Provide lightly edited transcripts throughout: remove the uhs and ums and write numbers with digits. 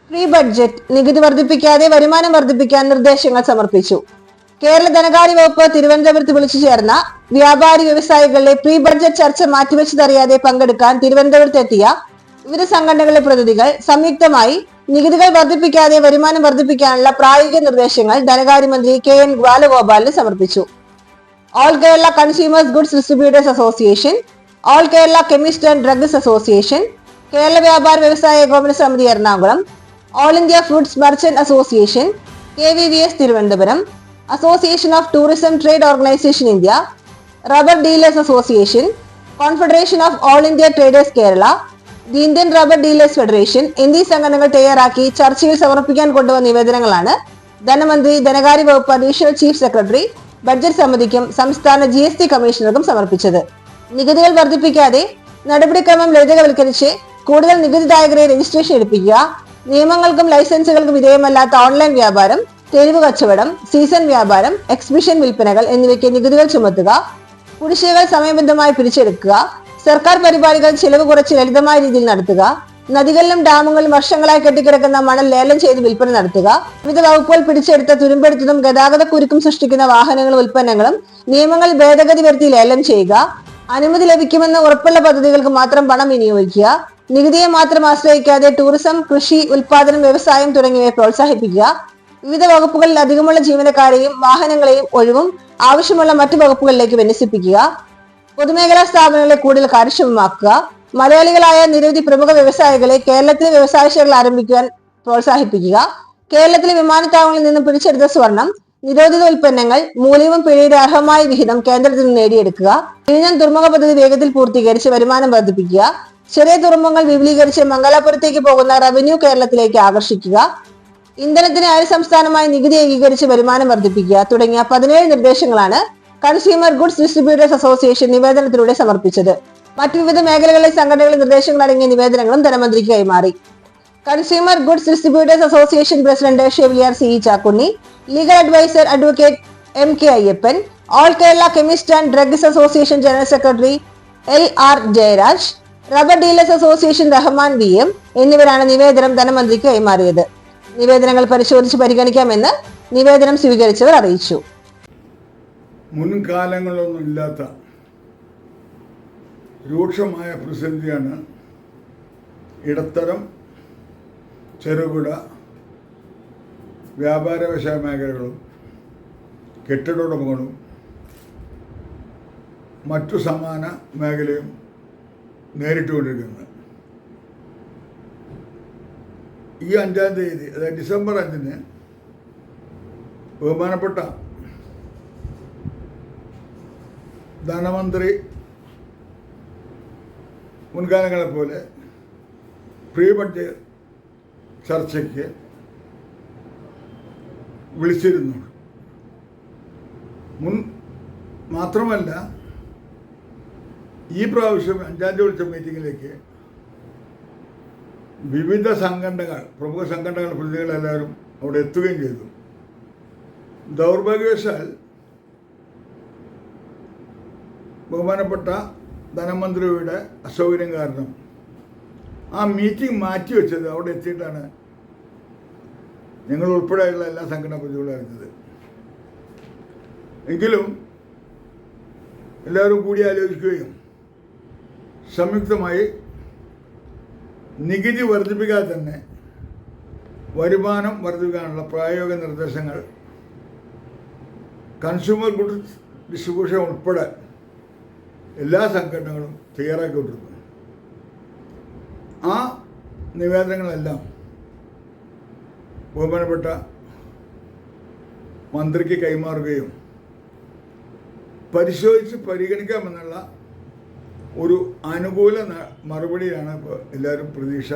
Pre budget നികുതി വർദ്ധിപ്പിക്കാതെ വരുമാനം വർദ്ധിപ്പിക്കാൻ നിർദ്ദേശങ്ങൾ സമർപ്പിച്ചു. കേരള ധനകാര്യ വകുപ്പ് തിരുവനന്തപുരത്ത് വിളിച്ചു ചേർന്ന വ്യാപാരി വ്യവസായികളുടെ പ്രീ ബഡ്ജറ്റ് ചർച്ച മാറ്റിവെച്ചതറിയാതെ പങ്കെടുക്കാൻ തിരുവനന്തപുരത്തെത്തിയ വിവിധ സംഘടനകളുടെ പ്രതിനിധികൾ സംയുക്തമായി നികുതികൾ വർദ്ധിപ്പിക്കാതെ വരുമാനം വർദ്ധിപ്പിക്കാനുള്ള പ്രായോഗിക നിർദ്ദേശങ്ങൾ ധനകാര്യമന്ത്രി KN ബാലഗോപാലിന് സമർപ്പിച്ചു. All Kerala consumers goods distributors association, all Kerala chemist and drugs association, Kerala വ്യാപാര വ്യവസായ ഏകോപന സമിതി Ernakulam, all India fruits merchant association, KVVS Thiruvananthapuram, association of tourism trade organisation India, rubber dealers association, confederation of all India traders Kerala, the Indian rubber dealers federation എന്നീ സംഘടനകൾ തയ്യാറാക്കി ചർച്ചയിൽ സമർപ്പിക്കാൻ കൊണ്ടുവന്ന നിവേദനങ്ങളാണ് ധനമന്ത്രി, ധനകാര്യ വകുപ്പ് അഡീഷണൽ ചീഫ് സെക്രട്ടറി, ബഡ്ജറ്റ് സമിതിക്കും സംസ്ഥാന GST കമ്മീഷണർക്കും സമർപ്പിച്ചത്. നികുതികൾ വർദ്ധിപ്പിക്കാതെ നടപടിക്രമം ലളിതവൽക്കരിച്ച് കൂടുതൽ നികുതിദായകരെ രജിസ്ട്രേഷൻ എടുപ്പിക്കുക, നിയമങ്ങൾക്കും ലൈസൻസുകൾക്കും വിധേയമല്ലാത്ത ഓൺലൈൻ വ്യാപാരം, തെരുവ് കച്ചവടം, സീസൺ വ്യാപാരം, എക്സിബിഷൻ വിൽപ്പനകൾ എന്നിവയ്ക്ക് നികുതികൾ ചുമത്തുക, കുടിശ്ശികകൾ സമയബദ്ധമായി പിരിച്ചെടുക്കുക, സർക്കാർ പരിപാടികൾ ചെലവ് കുറച്ച് ലളിതമായ രീതിയിൽ നടത്തുക, നദികളിലും ഡാമുകളിലും വർഷങ്ങളായി കെട്ടിക്കിടക്കുന്ന മണൽ ലേലം ചെയ്ത് വിൽപ്പന നടത്തുക, വിവിധ വകുപ്പുകൾ പിടിച്ചെടുത്ത തുരുമ്പെടുത്തതും ഗതാഗത കുരുക്കും സൃഷ്ടിക്കുന്ന വാഹനങ്ങളും ഉൽപ്പന്നങ്ങളും നിയമങ്ങൾ ഭേദഗതി വരുത്തി ലേലം ചെയ്യുക, അനുമതി ലഭിക്കുമെന്ന് ഉറപ്പുള്ള പദ്ധതികൾക്ക് മാത്രം പണം വിനിയോഗിക്കുക, നികുതിയെ മാത്രം ആശ്രയിക്കാതെ ടൂറിസം, കൃഷി, ഉൽപാദനം, വ്യവസായം തുടങ്ങിയവയെ പ്രോത്സാഹിപ്പിക്കുക, വിവിധ വകുപ്പുകളിൽ അധികമുള്ള ജീവനക്കാരെയും വാഹനങ്ങളെയും ഒഴിവും ആവശ്യമുള്ള മറ്റു വകുപ്പുകളിലേക്ക് വിന്യസിപ്പിക്കുക, പൊതുമേഖലാ സ്ഥാപനങ്ങളെ കൂടുതൽ കാര്യക്ഷമമാക്കുക, മലയാളികളായ നിരവധി പ്രമുഖ വ്യവസായികളെ കേരളത്തിലെ വ്യവസായശാലകൾ ആരംഭിക്കുവാൻ പ്രോത്സാഹിപ്പിക്കുക, കേരളത്തിലെ വിമാനത്താവളങ്ങളിൽ നിന്നും പിടിച്ചെടുത്ത സ്വർണം, നിരോധിത ഉൽപ്പന്നങ്ങൾ, മൂല്യവും പിഴയുടെ അർഹമായ വിഹിതം കേന്ദ്രത്തിൽ നിന്ന് നേടിയെടുക്കുക, വിഴിഞ്ഞം തുറമുഖ പദ്ധതി വേഗത്തിൽ പൂർത്തീകരിച്ച് വരുമാനം വർദ്ധിപ്പിക്കുക, ചെറിയ തുറമുഖങ്ങൾ വിപുലീകരിച്ച് മംഗലാപുരത്തേക്ക് പോകുന്ന റവന്യൂ കേരളത്തിലേക്ക് ആകർഷിക്കുക, ഇന്ധനത്തിന് അയൽ സംസ്ഥാനമായി നികുതി ഏകീകരിച്ച് വരുമാനം വർദ്ധിപ്പിക്കുക തുടങ്ങിയ 17 നിർദ്ദേശങ്ങളാണ് കൺസ്യൂമർ ഗുഡ്സ് ഡിസ്ട്രിബ്യൂട്ടേഴ്സ് അസോസിയേഷൻ നിവേദനത്തിലൂടെ സമർപ്പിച്ചത്. മറ്റു വിവിധ മേഖലകളിലെ സംഘടനകളുടെ നിർദ്ദേശങ്ങൾ അടങ്ങിയ നിവേദനങ്ങളും ധനമന്ത്രിക്ക് കൈമാറി. Consumer goods distributors association president chevalier CE Chakkunni, legal adviser advocate MK Ayyappan, all Kerala chemist and drugs association general secretary LR Jayaraj, rubber dealers association Rahman VM എന്നിവരാണ് നിവേദനം ധനമന്ത്രിക്ക് കൈമാറിയത്. നിവേദനങ്ങൾ പരിശോധിച്ച് പരിഗണിക്കാമെന്ന് നിവേദനം സ്വീകരിച്ചവർ അറിയിച്ചു. മുൻകാലങ്ങളൊന്നും ഇല്ലാത്ത രൂക്ഷമായ പ്രതിസന്ധിയാണ് ഇടത്തരം, ചെറുകിട വ്യാപാര വ്യവസായ മേഖലകളും കെട്ടിട ഉടമകളും മറ്റു സമാന മേഖലയും നേരിട്ടുകൊണ്ടിരിക്കുന്നത്. ഈ 5-ാം തീയതി, അതായത് ഡിസംബർ 5-ന് ബഹുമാനപ്പെട്ട ധനമന്ത്രി മുൻകാലങ്ങളെപ്പോലെ പ്രീ ബഡ്ജറ്റ് ചർച്ചയ്ക്ക് വിളിച്ചിരുന്നു. മാത്രമല്ല ഈ പ്രാവശ്യം 5-ാം തീയതി വിളിച്ച മീറ്റിങ്ങിലേക്ക് വിവിധ സംഘടനകൾ, പ്രമുഖ സംഘടനകൾ, പ്രതിനിധികളെല്ലാവരും അവിടെ എത്തുകയും ചെയ്തു. ദൗർഭാഗ്യവശാൽ ബഹുമാനപ്പെട്ട ധനമന്ത്രിയുടെ അസൗകര്യം കാരണം ആ മീറ്റിംഗ് മാറ്റിവെച്ചത് അവിടെ എത്തിയിട്ടാണ് ഞങ്ങൾ ഉൾപ്പെടെയുള്ള എല്ലാ സംഘടനാ പ്രതിനിധികളും അറിഞ്ഞത്. എങ്കിലും എല്ലാവരും കൂടി ആലോചിക്കുകയും സംയുക്തമായി നികുതി വർദ്ധിപ്പിക്കാതെ തന്നെ വരുമാനം വർദ്ധിപ്പിക്കാനുള്ള പ്രായോഗിക നിർദ്ദേശങ്ങൾ കൺസ്യൂമർ ഗുഡ്സ് ഡിസ്ട്രിബ്യൂഷൻ ഉൾപ്പെടെ എല്ലാ സംഘടനകളും തയ്യാറാക്കിക്കൊണ്ടിരുന്നു. ആ നിവേദനങ്ങളെല്ലാം ബഹുമാനപ്പെട്ട മന്ത്രിക്ക് കൈമാറുകയും പരിശോധിച്ച് പരിഗണിക്കാമെന്നുള്ള ഒരു അനുകൂല മറുപടിയാണ് ഇപ്പോൾ എല്ലാവരും പ്രതീക്ഷ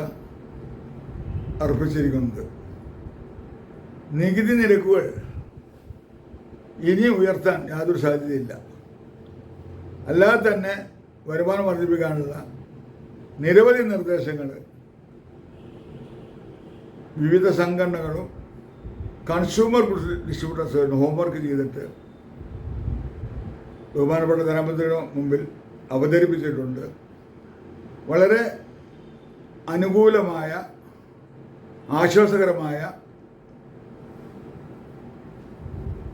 അർപ്പിച്ചിരിക്കുന്നത്. നികുതി നിരക്കുകൾ ഇനി ഉയർത്താൻ യാതൊരു സാധ്യതയില്ല. അല്ലാതെ തന്നെ വരുമാനം വർദ്ധിപ്പിക്കാനുള്ള നിരവധി നിർദ്ദേശങ്ങൾ വിവിധ സംഘടനകളും കൺസ്യൂമർ ഡിസ്ട്രിബ്യൂട്ടേഴ്സ് ഹോംവർക്ക് ചെയ്തിട്ട് ബഹുമാനപ്പെട്ട ധനമന്ത്രിയുടെ മുമ്പിൽ അവതരിപ്പിച്ചിട്ടുണ്ട്. വളരെ അനുകൂലമായ ആശ്വാസകരമായ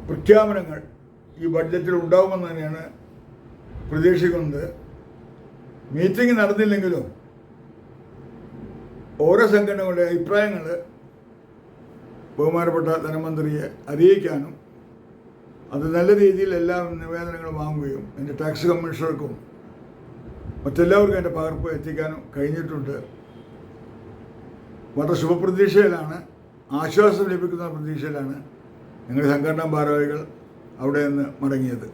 പ്രഖ്യാപനങ്ങൾ ഈ ബഡ്ജറ്റിൽ ഉണ്ടാവുമെന്ന് തന്നെയാണ് പ്രതീക്ഷിക്കുന്നത്. മീറ്റിംഗ് നടന്നില്ലെങ്കിലും ഓരോ സംഘടനകളുടെ അഭിപ്രായങ്ങൾ ബഹുമാനപ്പെട്ട ധനമന്ത്രിയെ അറിയിക്കാനും അത് നല്ല രീതിയിൽ എല്ലാ നിവേദനങ്ങളും വാങ്ങുകയും എൻ്റെ ടാക്സ് കമ്മീഷണർക്കും മറ്റെല്ലാവർക്കും എൻ്റെ പകർപ്പ് എത്തിക്കാനും കഴിഞ്ഞിട്ടുണ്ട്. വളരെ ശുഭപ്രതീക്ഷയിലാണ്, ആശ്വാസം ലഭിക്കുന്ന പ്രതീക്ഷയിലാണ് ഞങ്ങളുടെ സംഘടനാ ഭാരവാഹികൾ അവിടെ നിന്ന് മടങ്ങിയത്.